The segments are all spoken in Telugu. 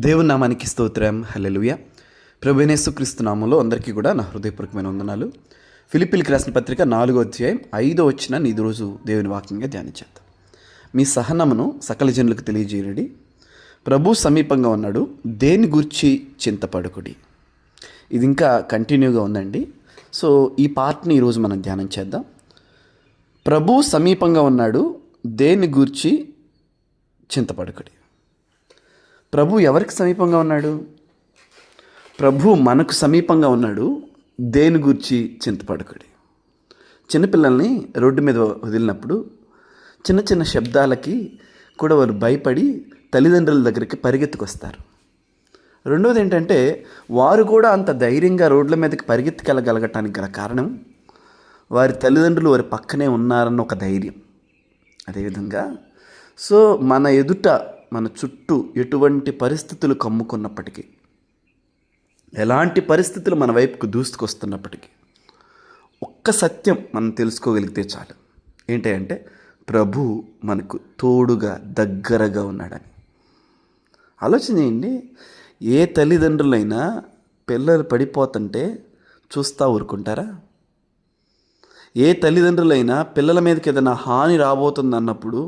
దేవుని నామానికి స్తోత్రం. హల్లెలూయా. ప్రభువైన యేసుక్రీస్తు నామములో అందరికీ కూడా నా హృదయపూర్వకమైన వందనాలు. ఫిలిప్పీయులకు రాసిన పత్రిక 4వ అధ్యాయం 5వ వచనాన్ని ఈ రోజు దేవుని వాక్యంగా ధ్యానించేద్దాం. మీ సహనమును సకల జనులకు తెలియజేయడి. ప్రభు సమీపంగా ఉన్నాడు, దేని గూర్చి చింతపడకుడి. ఇది ఇంకా కంటిన్యూగా ఉందండి. సో ఈ పార్ట్ని ఈరోజు మనం ధ్యానం చేద్దాం. ప్రభు సమీపంగా ఉన్నాడు, దేని గూర్చి చింతపడకుడి. ప్రభు ఎవరికి సమీపంగా ఉన్నాడు? ప్రభు మనకు సమీపంగా ఉన్నాడు, దేని గురించి చింతపడకుడి. చిన్నపిల్లల్ని రోడ్డు మీద వదిలినప్పుడు చిన్న చిన్న శబ్దాలకి కూడా వారు భయపడి తల్లిదండ్రుల దగ్గరికి పరిగెత్తుకొస్తారు. రెండవది ఏంటంటే, వారు కూడా అంత ధైర్యంగా రోడ్ల మీదకి పరిగెత్తుకెళ్ళగలగటానికి గల కారణం వారి తల్లిదండ్రులు వారి పక్కనే ఉన్నారన్న ఒక ధైర్యం. అదేవిధంగా సో మన ఎదుట మన చుట్టూ ఎటువంటి పరిస్థితులు కమ్ముకున్నప్పటికీ, ఎలాంటి పరిస్థితులు మన వైపుకు దూసుకొస్తున్నప్పటికీ ఒక్క సత్యం మనం తెలుసుకోగలిగితే చాలు. ఏంటంటే ప్రభు మనకు తోడుగా దగ్గరగా ఉన్నాడని. ఆలోచన చేయండి. ఏ తల్లిదండ్రులైనా పిల్లలు పడిపోతుంటే చూస్తూ ఊరుకుంటారా? ఏ తల్లిదండ్రులైనా పిల్లల మీదకి ఏదైనా హాని రాబోతుంది అన్నప్పుడు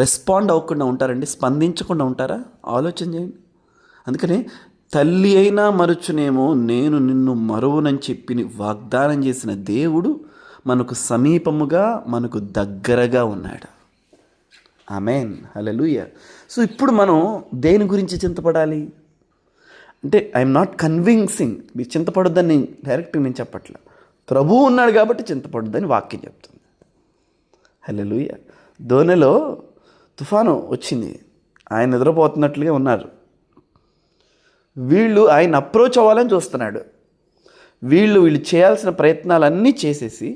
రెస్పాండ్ అవ్వకుండా ఉంటారండి? స్పందించకుండా ఉంటారా? ఆలోచన చేయండి. అందుకని తల్లి అయినా మరుచునేమో నేను నిన్ను మరువునని చెప్పి వాగ్దానం చేసిన దేవుడు మనకు సమీపముగా మనకు దగ్గరగా ఉన్నాడు. ఆమేన్, హల్లెలూయా. సో ఇప్పుడు మనం దేని గురించి చింతపడాలి అంటే, ఐఎమ్ నాట్ కన్విన్సింగ్ మీరు చింతపడొద్దని డైరెక్ట్గా నేను చెప్పట్లా. ప్రభువు ఉన్నాడు కాబట్టి చింతపడొద్దని వాక్యం చెప్తుంది. హల్లెలూయా. దోణిలో తుఫాను వచ్చింది, ఆయన నిద్రపోతున్నట్లుగా ఉన్నారు. వీళ్ళు ఆయన అప్రోచ్ అవ్వాలని చూస్తున్నాడు. వీళ్ళు చేయాల్సిన ప్రయత్నాలన్నీ చేసేసి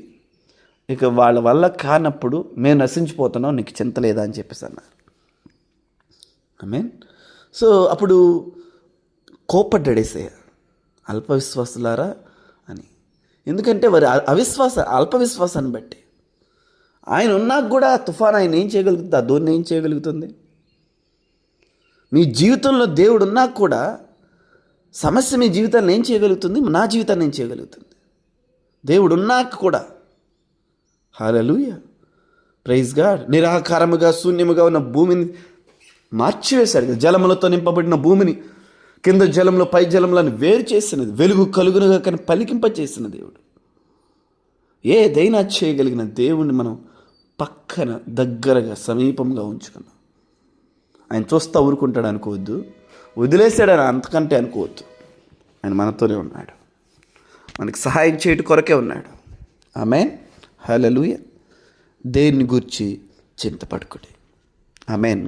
ఇక వాళ్ళ వల్ల కానప్పుడు మేము నశించిపోతున్నాం, నీకు చింత లేదా అని చెప్పేసి అన్నారు. ఆమేన్. సో అప్పుడు కోపడ్డాడు యేసయ్య, అల్పవిశ్వాసులారా అని. ఎందుకంటే వారి అల్పవిశ్వాసాన్ని బట్టి ఆయన ఉన్నాక కూడా తుఫాన్ ఆయన ఏం చేయగలుగుతుంది? ఆ దోణి ఏం చేయగలుగుతుంది? మీ జీవితంలో దేవుడు ఉన్నాక కూడా సమస్య మీ జీవితాన్ని ఏం చేయగలుగుతుంది? నా జీవితాన్ని ఏం చేయగలుగుతుంది? దేవుడు ఉన్నాక కూడా. హల్లెలూయా, ప్రైజ్ గాడ్. నిరాకారముగా శూన్యముగా ఉన్న భూమిని మార్చివేశాడు. జలములతో నింపబడిన భూమిని కింద జలంలో పై జలములను వేరు చేసినది, వెలుగు కలుగునుగా కానీ పలికింప చేసిన దేవుడు. ఏదైనా చేయగలిగిన దేవుణ్ణి మనం పక్కన దగ్గరగా సమీపంగా ఉంచుకున్నాం. ఆయన చూస్తా ఊరుకుంటాడు అనుకోవద్దు, వదిలేసాడని అంతకంటే అనుకోవద్దు. ఆయన మనతోనే ఉన్నాడు, మనకి సహాయం చేయడం కొరకే ఉన్నాడు. ఆమేన్, హల్లెలూయా. దేన్ని గురించి చింతపడకుడి. ఆమేన్.